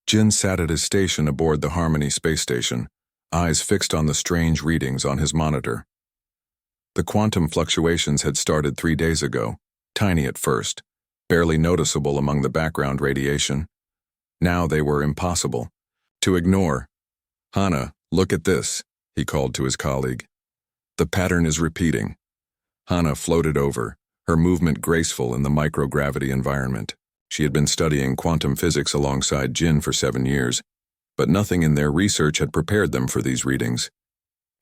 Jin sat at his station aboard the Harmony space station, eyes fixed on the strange readings on his monitor. The quantum fluctuations had started 3 days ago, tiny at first, barely noticeable among the background radiation. Now they were impossible to ignore. "Hana, look at this," he called to his colleague. "The pattern is repeating." Hana floated over, her movement graceful in the microgravity environment. She had been studying quantum physics alongside Jin for 7 years, but nothing in their research had prepared them for these readings.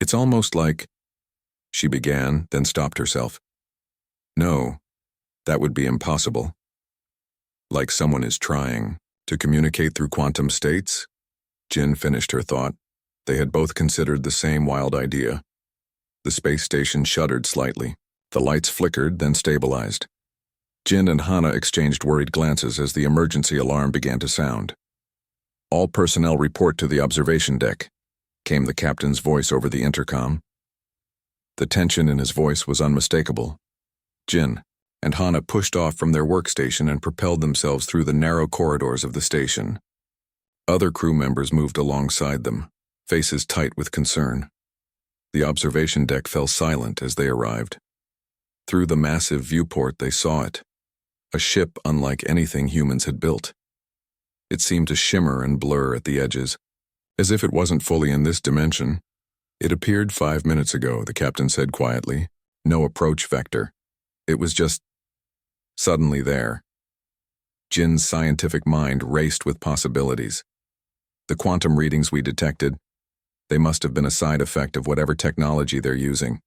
"It's almost like—" she began, then stopped herself. "No, that would be impossible." "Like someone is trying to communicate through quantum states?" Jin finished her thought. They had both considered the same wild idea. The space station shuddered slightly. The lights flickered, then stabilized. Jin and Hana exchanged worried glances as the emergency alarm began to sound. "All personnel report to the observation deck," came the captain's voice over the intercom. The tension in his voice was unmistakable. Jin and Hana pushed off from their workstation and propelled themselves through the narrow corridors of the station. Other crew members moved alongside them, faces tight with concern. The observation deck fell silent as they arrived. Through the massive viewport they saw it, a ship unlike anything humans had built. It seemed to shimmer and blur at the edges, as if it wasn't fully in this dimension. "It appeared 5 minutes ago," the captain said quietly. "No approach vector. It was just suddenly there." Jin's scientific mind raced with possibilities. "The quantum readings we detected, they must have been a side effect of whatever technology they're using."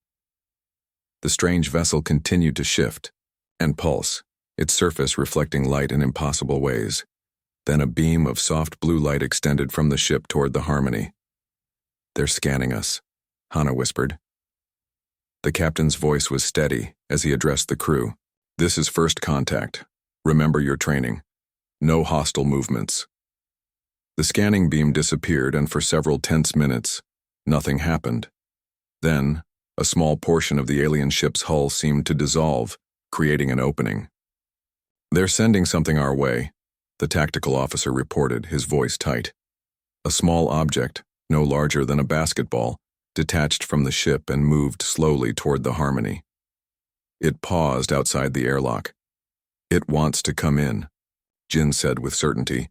The strange vessel continued to shift and pulse, its surface reflecting light in impossible ways. Then a beam of soft blue light extended from the ship toward the Harmony. "They're scanning us," Hana whispered. The captain's voice was steady as he addressed the crew. "This is first contact. Remember your training. No hostile movements." The scanning beam disappeared, and for several tense minutes, nothing happened. Then, a small portion of the alien ship's hull seemed to dissolve, creating an opening. "They're sending something our way," the tactical officer reported, his voice tight. A small object, no larger than a basketball, detached from the ship and moved slowly toward the Harmony. It paused outside the airlock. "It wants to come in," Jin said with certainty,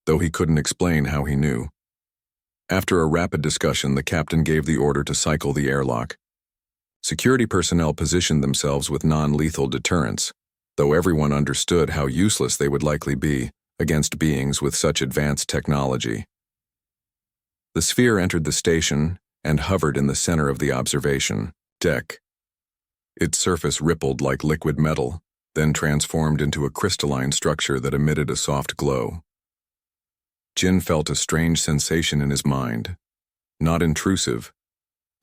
though he couldn't explain how he knew. After a rapid discussion, the captain gave the order to cycle the airlock. Security personnel positioned themselves with non-lethal deterrents, though everyone understood how useless they would likely be against beings with such advanced technology. The sphere entered the station and hovered in the center of the observation deck. Its surface rippled like liquid metal, then transformed into a crystalline structure that emitted a soft glow. Jin felt a strange sensation in his mind, not intrusive,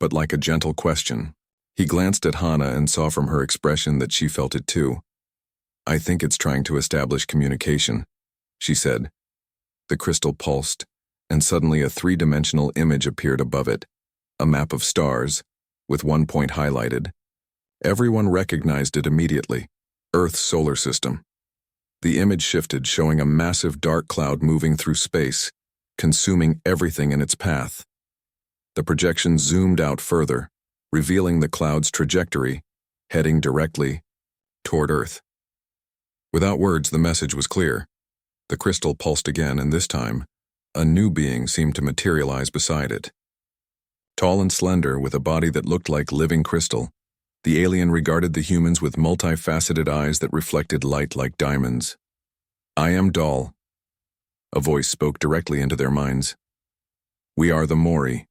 but like a gentle question. He glanced at Hana and saw from her expression that she felt it too. "I think it's trying to establish communication," she said. The crystal pulsed, and suddenly a 3-dimensional image appeared above it, a map of stars, with one point highlighted. Everyone recognized it immediately: Earth's solar system. The image shifted, showing a massive dark cloud moving through space, consuming everything in its path. The projection zoomed out further, revealing the cloud's trajectory, heading directly toward Earth. Without words, the message was clear. The crystal pulsed again, and this time, a new being seemed to materialize beside it. Tall and slender, with a body that looked like living crystal, the alien regarded the humans with multifaceted eyes that reflected light like diamonds. "I am Dal." A voice spoke directly into their minds. "We are the Mori.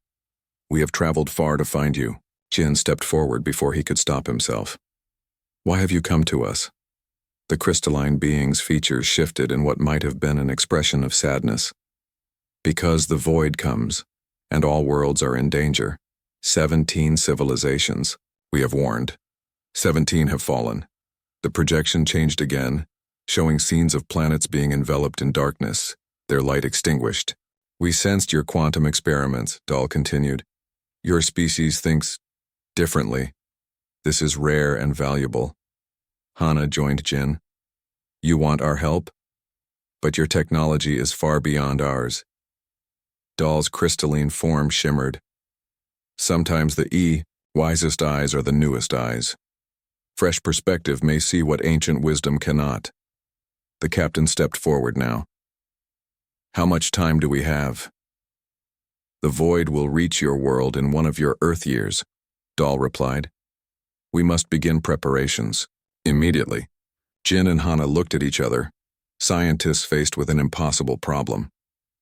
We have traveled far to find you." Jin stepped forward before he could stop himself. "Why have you come to us?" The crystalline being's features shifted in what might have been an expression of sadness. "Because the void comes, and all worlds are in danger. 17 civilizations, we have warned. 17 have fallen." The projection changed again, showing scenes of planets being enveloped in darkness, their light extinguished. "We sensed your quantum experiments," Dal continued. "Your species thinks differently. This is rare and valuable." Hana joined Jin. "You want our help?" But your technology is far beyond ours. Dahl's crystalline form shimmered. Sometimes the wisest eyes are the newest eyes. Fresh perspective may see what ancient wisdom cannot. The captain stepped forward now. How much time do we have? The void will reach your world in one of your Earth years, Dahl replied. We must begin preparations. Immediately. Jin and Hana looked at each other, scientists faced with an impossible problem.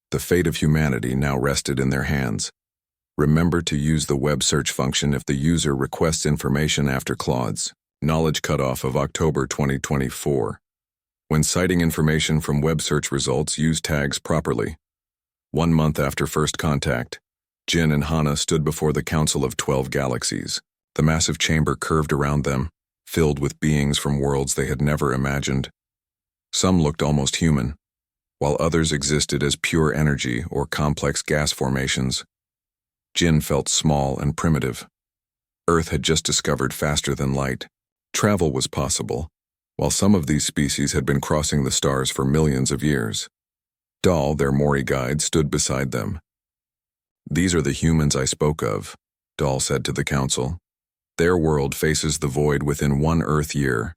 The fate of humanity now rested in their hands. Remember to use the web search function if the user requests information after Claude's knowledge cutoff of October 2024. When citing information from web search results, use tags properly. 1 month after first contact, Jin and Hana stood before the Council of 12 Galaxies. The massive chamber curved around them, filled with beings from worlds they had never imagined. Some looked almost human, while others existed as pure energy or complex gas formations. Jin felt small and primitive. Earth had just discovered faster than light. Travel was possible, while some of these species had been crossing the stars for millions of years. Dahl, their Mori guide, stood beside them. These are the humans I spoke of, Dahl said to the council. Their world faces the void within 1 Earth year.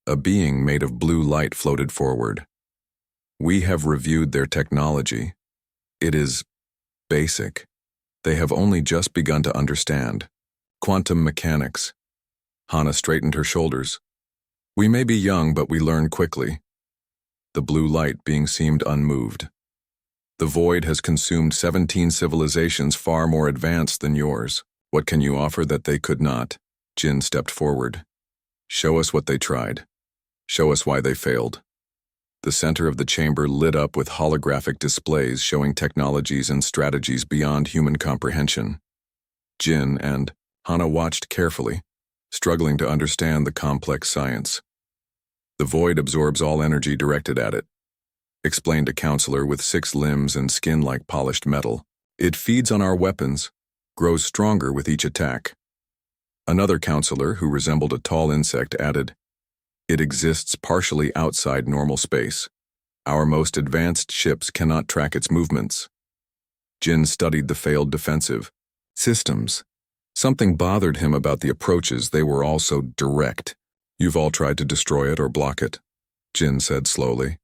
A being made of blue light floated forward. We have reviewed their technology. It is basic. They have only just begun to understand. Quantum mechanics. Hana straightened her shoulders. We may be young, but we learn quickly. The blue light being seemed unmoved. The void has consumed 17 civilizations far more advanced than yours. What can you offer that they could not? Jin stepped forward. Show us what they tried. Show us why they failed. The center of the chamber lit up with holographic displays showing technologies and strategies beyond human comprehension. Jin and Hana watched carefully, struggling to understand the complex science. The void absorbs all energy directed at it, explained a counselor with 6 limbs and skin like polished metal. It feeds on our weapons, grows stronger with each attack. Another counselor, who resembled a tall insect, added, It exists partially outside normal space. Our most advanced ships cannot track its movements. Jin studied the failed defensive systems. Something bothered him about the approaches. They were all so direct. You've all tried to destroy it or block it, Jin said slowly.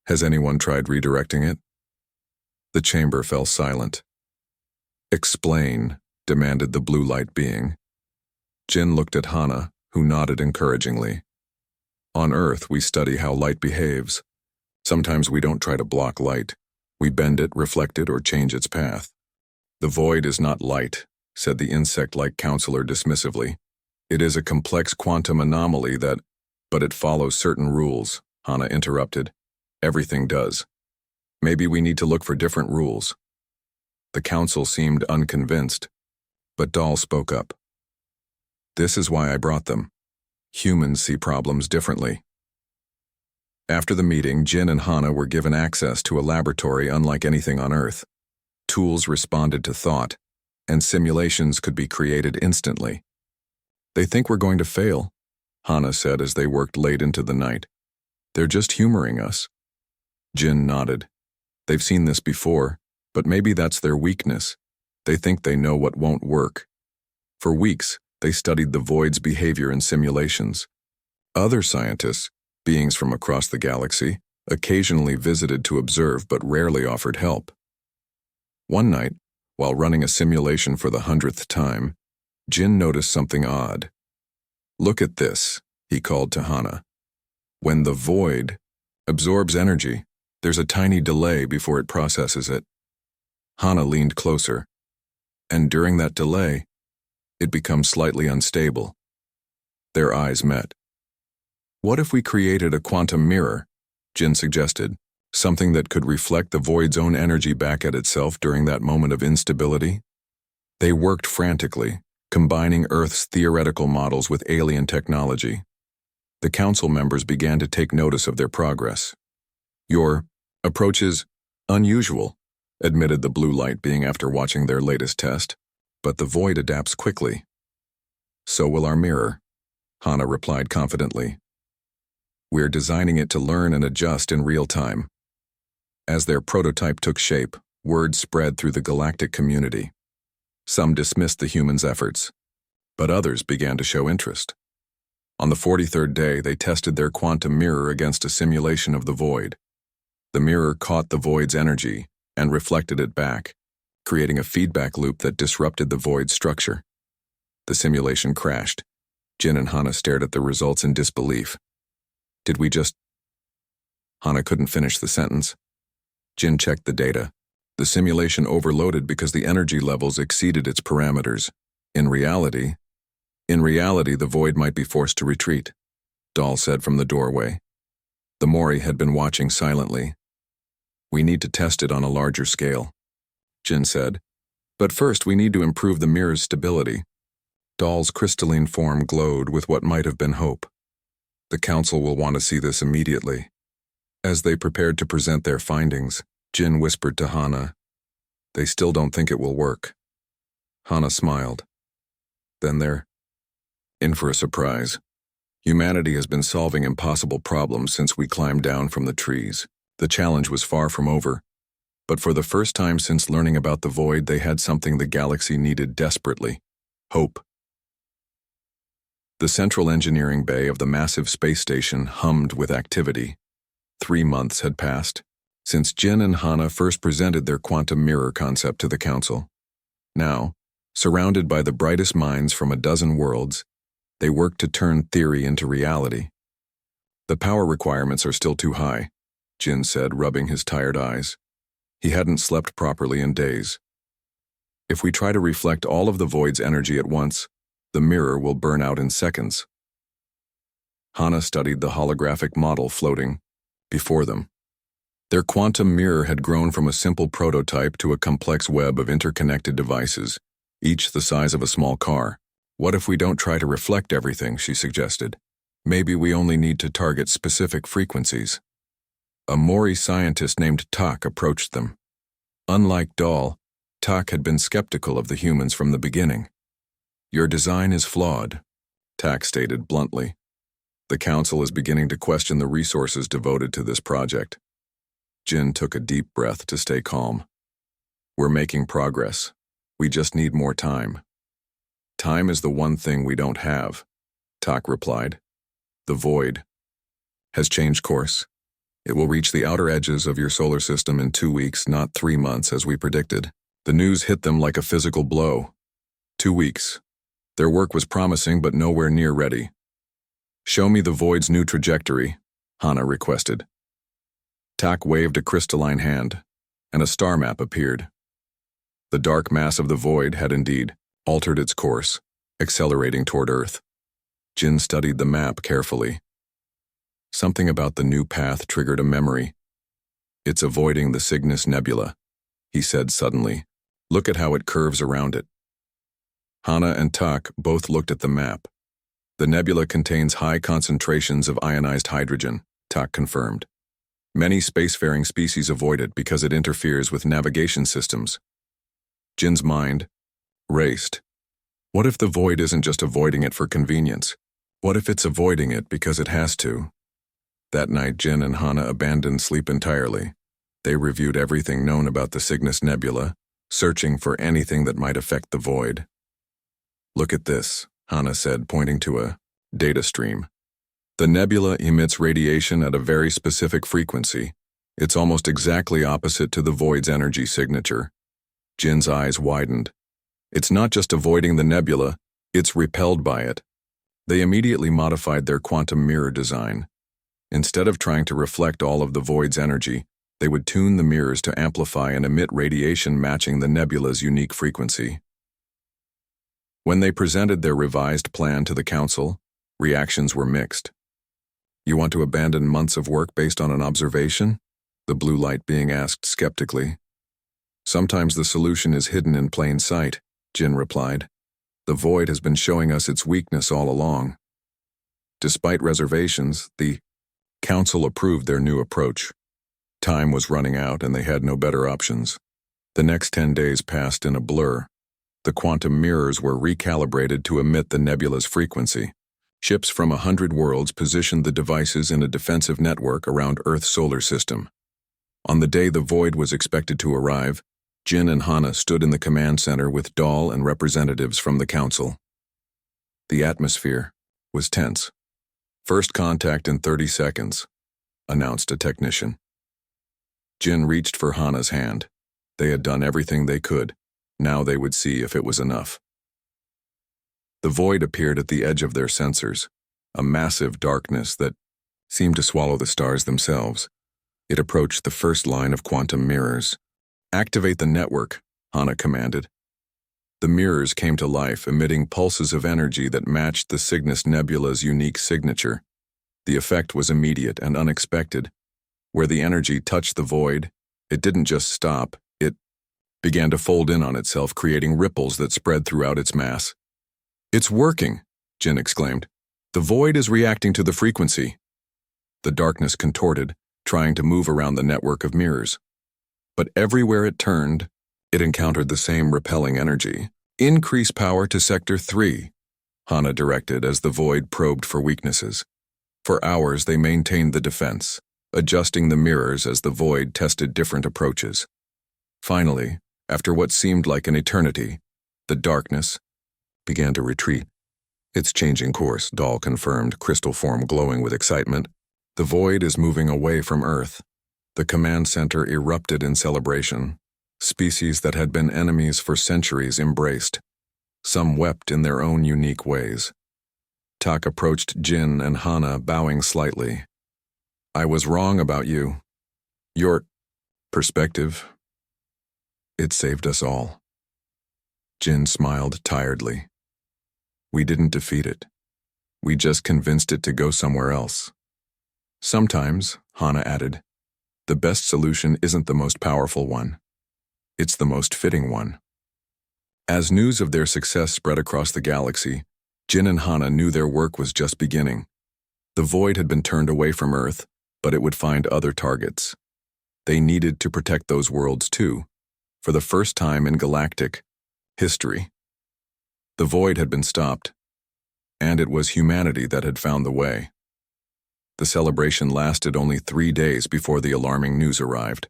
Has anyone tried redirecting it? The chamber fell silent. Explain, demanded the blue light being. Jin looked at Hana, who nodded encouragingly. On Earth, we study how light behaves. Sometimes we don't try to block light. We bend it, reflect it, or change its path. The void is not light, said the insect-like counselor dismissively. It is a complex quantum anomaly but it follows certain rules, Hana interrupted. Everything does. Maybe we need to look for different rules. The council seemed unconvinced, but Dahl spoke up. This is why I brought them. Humans see problems differently. After the meeting, Jin and Hana were given access to a laboratory unlike anything on Earth. Tools responded to thought, and simulations could be created instantly. They think we're going to fail, Hana said as they worked late into the night. They're just humoring us. Jin nodded. They've seen this before, but maybe that's their weakness. They think they know what won't work. For weeks, they studied the void's behavior in simulations. Other scientists, beings from across the galaxy, occasionally visited to observe but rarely offered help. One night, while running a simulation for the 100th time, Jin noticed something odd. Look at this, he called to Hana. When the void absorbs energy, there's a tiny delay before it processes it. Hana leaned closer, and during that delay, it becomes slightly unstable. Their eyes met. What if we created a quantum mirror? Jin suggested, something that could reflect the void's own energy back at itself during that moment of instability? They worked frantically, combining Earth's theoretical models with alien technology. The council members began to take notice of their progress. Your approach is unusual, admitted the blue light being after watching their latest test, but the void adapts quickly. So will our mirror, Hana replied confidently. We're designing it to learn and adjust in real time. As their prototype took shape, word spread through the galactic community. Some dismissed the humans' efforts, but others began to show interest. On the 43rd day, they tested their quantum mirror against a simulation of the void. The mirror caught the void's energy and reflected it back, creating a feedback loop that disrupted the void's structure. The simulation crashed. Jin and Hana stared at the results in disbelief. Did we just... Hana couldn't finish the sentence. Jin checked the data. The simulation overloaded because the energy levels exceeded its parameters. In reality, the void might be forced to retreat, Dahl said from the doorway. The Mori had been watching silently. We need to test it on a larger scale, Jin said. But first we need to improve the mirror's stability. Dahl's crystalline form glowed with what might have been hope. The council will want to see this immediately. As they prepared to present their findings, Jin whispered to Hana, "They still don't think it will work." Hana smiled. Then they're in for a surprise. Humanity has been solving impossible problems since we climbed down from the trees. The challenge was far from over. But for the first time since learning about the void, they had something the galaxy needed desperately: hope. The central engineering bay of the massive space station hummed with activity. 3 months had passed since Jin and Hana first presented their quantum mirror concept to the council. Now, surrounded by the brightest minds from a dozen worlds, they worked to turn theory into reality. The power requirements are still too high, Jin said, rubbing his tired eyes. He hadn't slept properly in days. If we try to reflect all of the void's energy at once, the mirror will burn out in seconds. Hana studied the holographic model floating before them. Their quantum mirror had grown from a simple prototype to a complex web of interconnected devices, each the size of a small car. What if we don't try to reflect everything, she suggested. Maybe we only need to target specific frequencies. A Mori scientist named Tak approached them. Unlike Dahl, Tak had been skeptical of the humans from the beginning. Your design is flawed, Tak stated bluntly. The council is beginning to question the resources devoted to this project. Jin took a deep breath to stay calm. We're making progress. We just need more time. Time is the one thing we don't have, Tak replied. The void has changed course. It will reach the outer edges of your solar system in 2 weeks, not 3 months as we predicted. The news hit them like a physical blow. 2 weeks. Their work was promising but nowhere near ready. Show me the void's new trajectory, Hana requested. Tak waved a crystalline hand, and a star map appeared. The dark mass of the void had indeed altered its course, accelerating toward Earth. Jin studied the map carefully. Something about the new path triggered a memory. It's avoiding the Cygnus Nebula, he said suddenly. Look at how it curves around it. Hana and Tak both looked at the map. The nebula contains high concentrations of ionized hydrogen, Tak confirmed. Many spacefaring species avoid it because it interferes with navigation systems. Jin's mind raced. What if the void isn't just avoiding it for convenience? What if it's avoiding it because it has to? That night, Jin and Hana abandoned sleep entirely. They reviewed everything known about the Cygnus Nebula, searching for anything that might affect the void. Look at this, Hana said, pointing to a data stream. The nebula emits radiation at a very specific frequency. It's almost exactly opposite to the void's energy signature. Jin's eyes widened. It's not just avoiding the nebula, it's repelled by it. They immediately modified their quantum mirror design. Instead of trying to reflect all of the void's energy, they would tune the mirrors to amplify and emit radiation matching the nebula's unique frequency. When they presented their revised plan to the council, reactions were mixed. You want to abandon months of work based on an observation? The blue light being asked skeptically. Sometimes the solution is hidden in plain sight, Jin replied. The void has been showing us its weakness all along. Despite reservations, the council approved their new approach. Time was running out and they had no better options. The next 10 days passed in a blur. The quantum mirrors were recalibrated to emit the nebula's frequency. Ships from 100 worlds positioned the devices in a defensive network around Earth's solar system. On the day the Void was expected to arrive, Jin and Hana stood in the command center with Dahl and representatives from the Council. The atmosphere was tense. "First contact in 30 seconds, announced a technician. Jin reached for Hana's hand. They had done everything they could. Now they would see if it was enough. The Void appeared at the edge of their sensors, a massive darkness that seemed to swallow the stars themselves. It approached the first line of quantum mirrors. "Activate the network," Hana commanded. The mirrors came to life, emitting pulses of energy that matched the Cygnus Nebula's unique signature. The effect was immediate and unexpected. Where the energy touched the Void, it didn't just stop, it began to fold in on itself, creating ripples that spread throughout its mass. "It's working," Jin exclaimed. "The Void is reacting to the frequency." The darkness contorted, trying to move around the network of mirrors. But everywhere it turned, it encountered the same repelling energy. "Increase power to Sector 3, Hana directed as the Void probed for weaknesses. For hours they maintained the defense, adjusting the mirrors as the Void tested different approaches. Finally, after what seemed like an eternity, the darkness began to retreat. "It's changing course," Dahl confirmed, crystal form glowing with excitement. "The Void is moving away from Earth." The command center erupted in celebration. Species that had been enemies for centuries embraced. Some wept in their own unique ways. Tak approached Jin and Hana, bowing slightly. "I was wrong about you. Your perspective, it saved us all." Jin smiled tiredly. "We didn't defeat it. We just convinced it to go somewhere else." "Sometimes," Hana added, "the best solution isn't the most powerful one. It's the most fitting one." As news of their success spread across the galaxy, Jin and Hana knew their work was just beginning. The Void had been turned away from Earth, but it would find other targets. They needed to protect those worlds too, for the first time in galactic history. The Void had been stopped, and it was humanity that had found the way. The celebration lasted only 3 days before the alarming news arrived.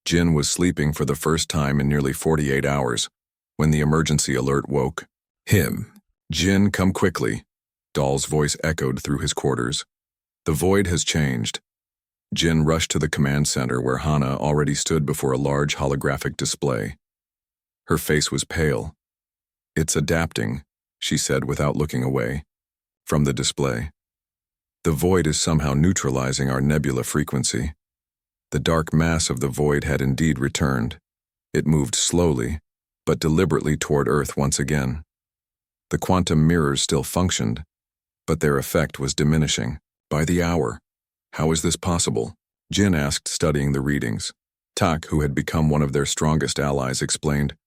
Jin was sleeping for the first time in nearly 48 hours when the emergency alert woke him. "Jin, come quickly," Dahl's voice echoed through his quarters. "The Void has changed." Jin rushed to the command center where Hana already stood before a large holographic display. Her face was pale. "It's adapting," she said without looking away from the display. "The Void is somehow neutralizing our nebula frequency." The dark mass of the Void had indeed returned. It moved slowly, but deliberately toward Earth once again. The quantum mirrors still functioned, but their effect was diminishing. By the hour. "How is this possible?" Jin asked, studying the readings. Tak, who had become one of their strongest allies, explained.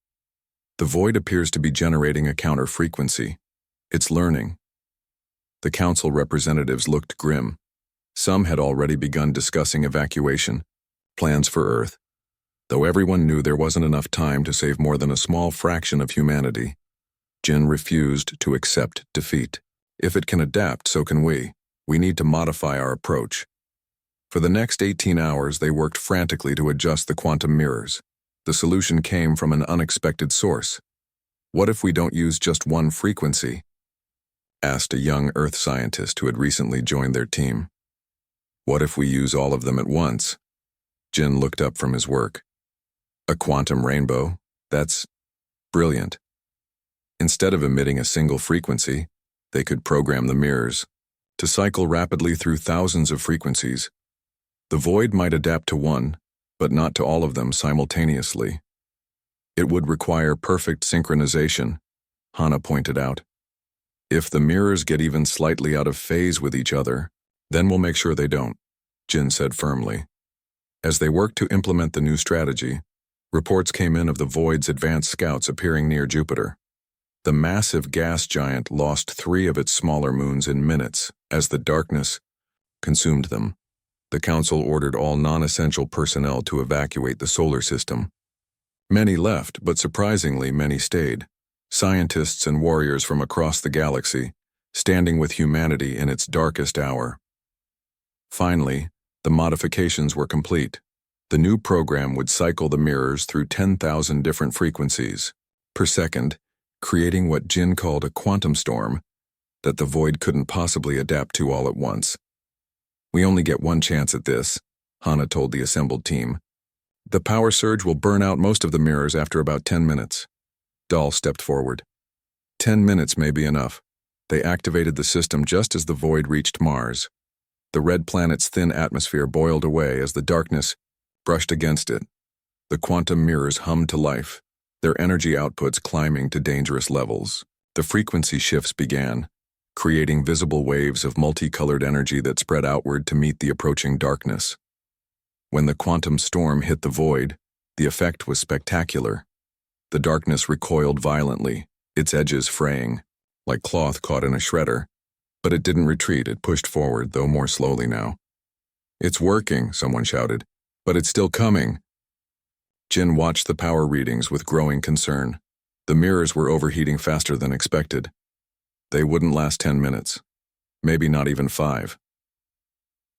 "The Void appears to be generating a counter-frequency. It's learning." The council representatives looked grim. Some had already begun discussing evacuation, plans for Earth, though everyone knew there wasn't enough time to save more than a small fraction of humanity. Jin refused to accept defeat. "If it can adapt, so can we. We need to modify our approach." For the next 18 hours, they worked frantically to adjust the quantum mirrors. The solution came from an unexpected source. "What if we don't use just one frequency?" asked a young Earth scientist who had recently joined their team. "What if we use all of them at once?" Jin looked up from his work. "A quantum rainbow? That's brilliant." Instead of emitting a single frequency, they could program the mirrors to cycle rapidly through thousands of frequencies. The Void might adapt to one, but not to all of them simultaneously. "It would require perfect synchronization," Hana pointed out. "If the mirrors get even slightly out of phase with each other, then we'll make sure they don't," Jin said firmly. As they worked to implement the new strategy, reports came in of the Void's advanced scouts appearing near Jupiter. The massive gas giant lost 3 of its smaller moons in minutes as the darkness consumed them. The council ordered all non-essential personnel to evacuate the solar system. Many left, but surprisingly many stayed. Scientists and warriors from across the galaxy, standing with humanity in its darkest hour. Finally, the modifications were complete. The new program would cycle the mirrors through 10,000 different frequencies per second, creating what Jin called a quantum storm that the void couldn't possibly adapt to all at once. "We only get one chance at this," Hana told the assembled team. "The power surge will burn out most of the mirrors after about 10 minutes. Dahl stepped forward. 10 minutes may be enough. They activated the system just as the void reached Mars. The red planet's thin atmosphere boiled away as the darkness brushed against it. The quantum mirrors hummed to life, their energy outputs climbing to dangerous levels. The frequency shifts began, creating visible waves of multicolored energy that spread outward to meet the approaching darkness. When the quantum storm hit the void, the effect was spectacular. The darkness recoiled violently, its edges fraying, like cloth caught in a shredder. But it didn't retreat, it pushed forward, though more slowly now. "It's working," someone shouted, "but it's still coming." Jin watched the power readings with growing concern. The mirrors were overheating faster than expected. They wouldn't last 10 minutes, maybe not even 5.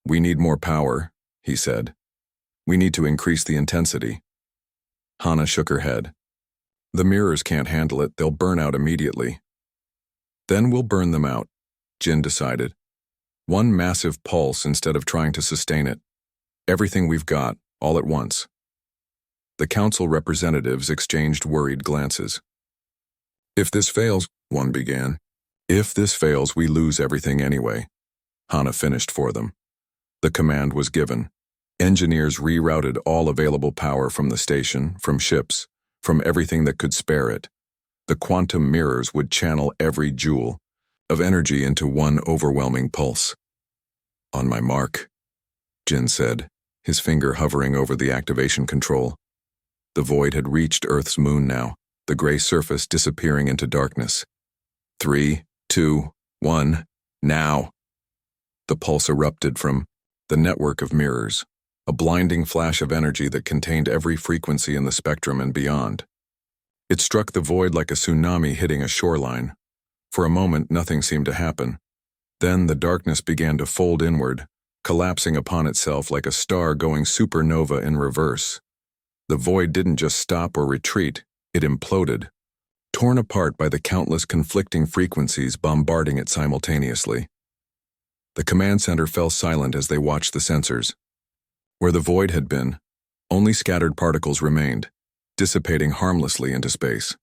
"We need more power," he said. "We need to increase the intensity." Hana shook her head. "The mirrors can't handle it, they'll burn out immediately." "Then we'll burn them out," Jin decided. "One massive pulse instead of trying to sustain it. Everything we've got, all at once." The council representatives exchanged worried glances. "If this fails," one began. "If this fails, we lose everything anyway," Hana finished for them. The command was given. Engineers rerouted all available power from the station, from ships, from everything that could spare it. The quantum mirrors would channel every joule of energy into one overwhelming pulse. "On my mark," Jin said, his finger hovering over the activation control. The void had reached Earth's moon now, the gray surface disappearing into darkness. 3, 2, 1, now. The pulse erupted from the network of mirrors, a blinding flash of energy that contained every frequency in the spectrum and beyond. It struck the void like a tsunami hitting a shoreline. For a moment, nothing seemed to happen. Then the darkness began to fold inward, collapsing upon itself like a star going supernova in reverse. The void didn't just stop or retreat, it imploded, torn apart by the countless conflicting frequencies bombarding it simultaneously. The command center fell silent as they watched the sensors. Where the void had been, only scattered particles remained, dissipating harmlessly into space.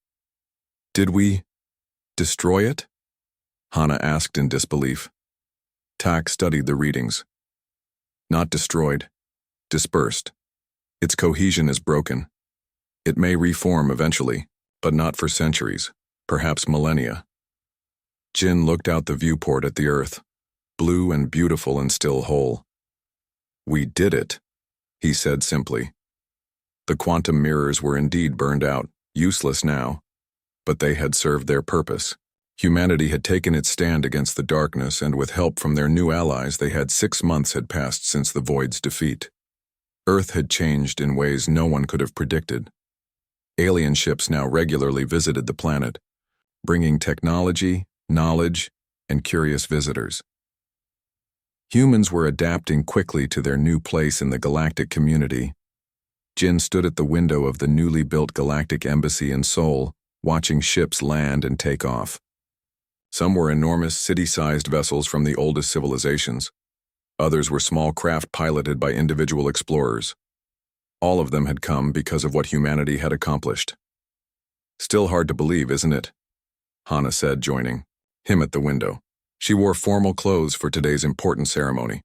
"Did we destroy it?" Hana asked in disbelief. Tak studied the readings. "Not destroyed, dispersed. Its cohesion is broken. It may reform eventually, but not for centuries, perhaps millennia." Jin looked out the viewport at the Earth, blue and beautiful and still whole. "We did it," he said simply. The quantum mirrors were indeed burned out, useless now, but they had served their purpose. Humanity had taken its stand against the darkness, and with help from their new allies, 6 months had passed since the void's defeat. Earth had changed in ways no one could have predicted. Alien ships now regularly visited the planet, bringing technology, knowledge, and curious visitors. Humans were adapting quickly to their new place in the galactic community. Jin stood at the window of the newly built galactic embassy in Seoul, watching ships land and take off. Some were enormous city-sized vessels from the oldest civilizations. Others were small craft piloted by individual explorers. All of them had come because of what humanity had accomplished. "Still hard to believe, isn't it?" Hana said, joining him at the window. She wore formal clothes for today's important ceremony.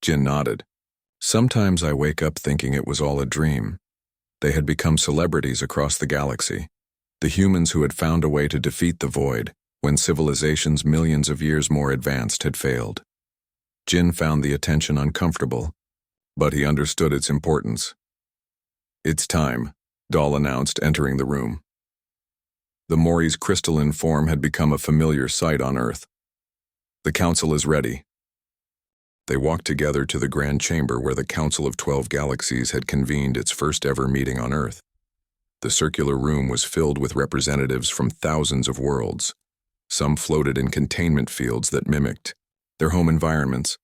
Jin nodded. "Sometimes I wake up thinking it was all a dream." They had become celebrities across the galaxy, the humans who had found a way to defeat the void when civilizations millions of years more advanced had failed. Jin found the attention uncomfortable, but he understood its importance. "It's time," Dahl announced, entering the room. The Mori's crystalline form had become a familiar sight on Earth. "The council is ready." They walked together to the grand chamber where the Council of 12 Galaxies had convened its first ever meeting on Earth. The circular room was filled with representatives from thousands of worlds. Some floated in containment fields that mimicked their home environments.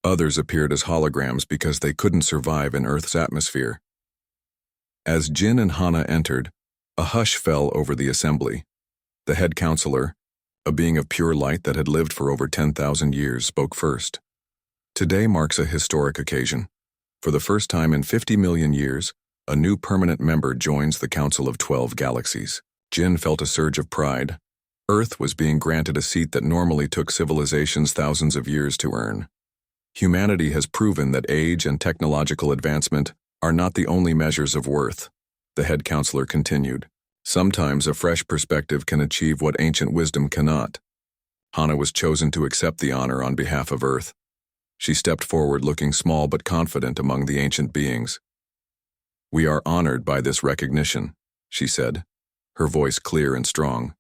Others appeared as holograms because they couldn't survive in Earth's atmosphere. As Jin and Hana entered, a hush fell over the assembly. The head counselor, a being of pure light that had lived for over 10,000 years, spoke first. Today marks a historic occasion. For the first time in 50 million years, a new permanent member joins the Council of 12 Galaxies. Jin felt a surge of pride. Earth was being granted a seat that normally took civilizations thousands of years to earn. Humanity has proven that age and technological advancement are not the only measures of worth, the head counselor continued. Sometimes a fresh perspective can achieve what ancient wisdom cannot. Hana was chosen to accept the honor on behalf of Earth. She stepped forward looking small but confident among the ancient beings. "We are honored by this recognition," she said, her voice clear and strong.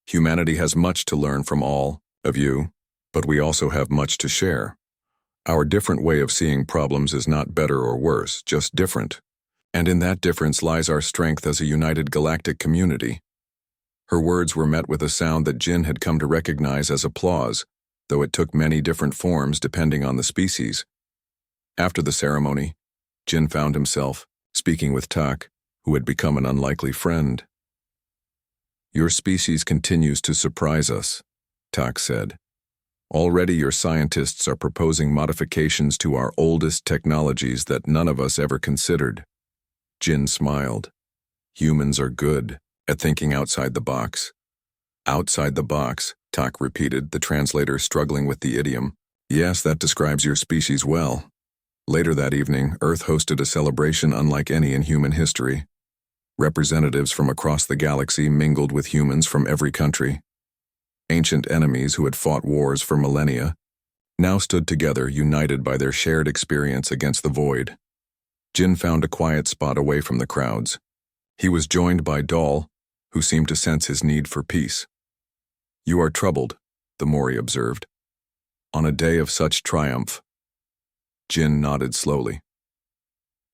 "Humanity has much to learn from all of you, but we also have much to share. Our different way of seeing problems is not better or worse, just different. And in that difference lies our strength as a united galactic community." Her words were met with a sound that Jin had come to recognize as applause, though it took many different forms depending on the species. After the ceremony, Jin found himself speaking with Tak, who had become an unlikely friend. "Your species continues to surprise us," Tak said. "Already your scientists are proposing modifications to our oldest technologies that none of us ever considered." Jin smiled. "Humans are good at thinking outside the box." "Outside the box," Tak repeated, the translator struggling with the idiom. "Yes, that describes your species well." Later that evening, Earth hosted a celebration unlike any in human history. Representatives from across the galaxy mingled with humans from every country. Ancient enemies who had fought wars for millennia now stood together, united by their shared experience against the void. Jin found a quiet spot away from the crowds. He was joined by Dahl, who seemed to sense his need for peace. "You are troubled," the Mori observed. "On a day of such triumph." Jin nodded slowly.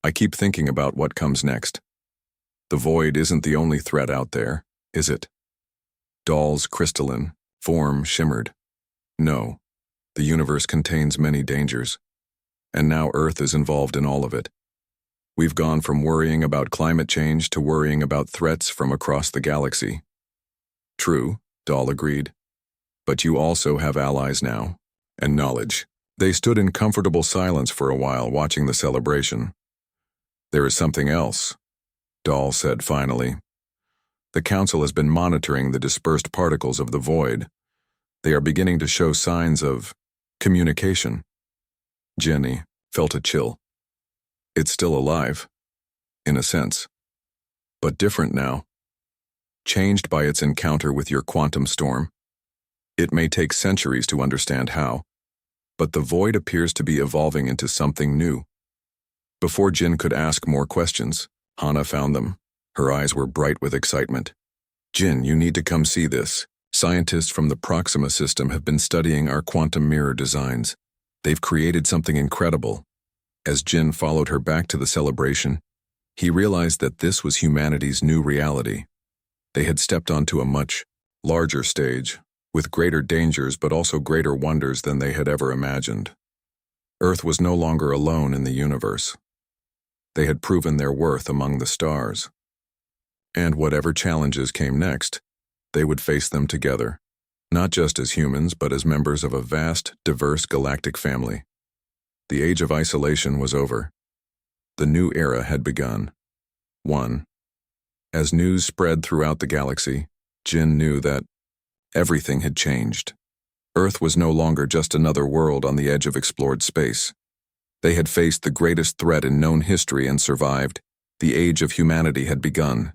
"I keep thinking about what comes next. The void isn't the only threat out there, is it?" Dahl's crystalline form shimmered. "No, the universe contains many dangers. And now Earth is involved in all of it. We've gone from worrying about climate change to worrying about threats from across the galaxy." "True," Dahl agreed. "But you also have allies now, and knowledge." They stood in comfortable silence for a while, watching the celebration. "There is something else," Dahl said finally. "The Council has been monitoring the dispersed particles of the void. They are beginning to show signs of communication." Jenny felt a chill. "It's still alive, in a sense, but different now. Changed by its encounter with your quantum storm. It may take centuries to understand how, but the void appears to be evolving into something new." Before Jin could ask more questions, Hana found them. Her eyes were bright with excitement. "Jin, you need to come see this. Scientists from the Proxima system have been studying our quantum mirror designs. They've created something incredible." As Jin followed her back to the celebration, he realized that this was humanity's new reality. They had stepped onto a much larger stage, with greater dangers but also greater wonders than they had ever imagined. Earth was no longer alone in the universe. They had proven their worth among the stars. And whatever challenges came next, they would face them together, not just as humans but as members of a vast, diverse galactic family. The age of isolation was over. The new era had begun. 1. As news spread throughout the galaxy, Jin knew that everything had changed. Earth was no longer just another world on the edge of explored space. They had faced the greatest threat in known history and survived. The age of humanity had begun.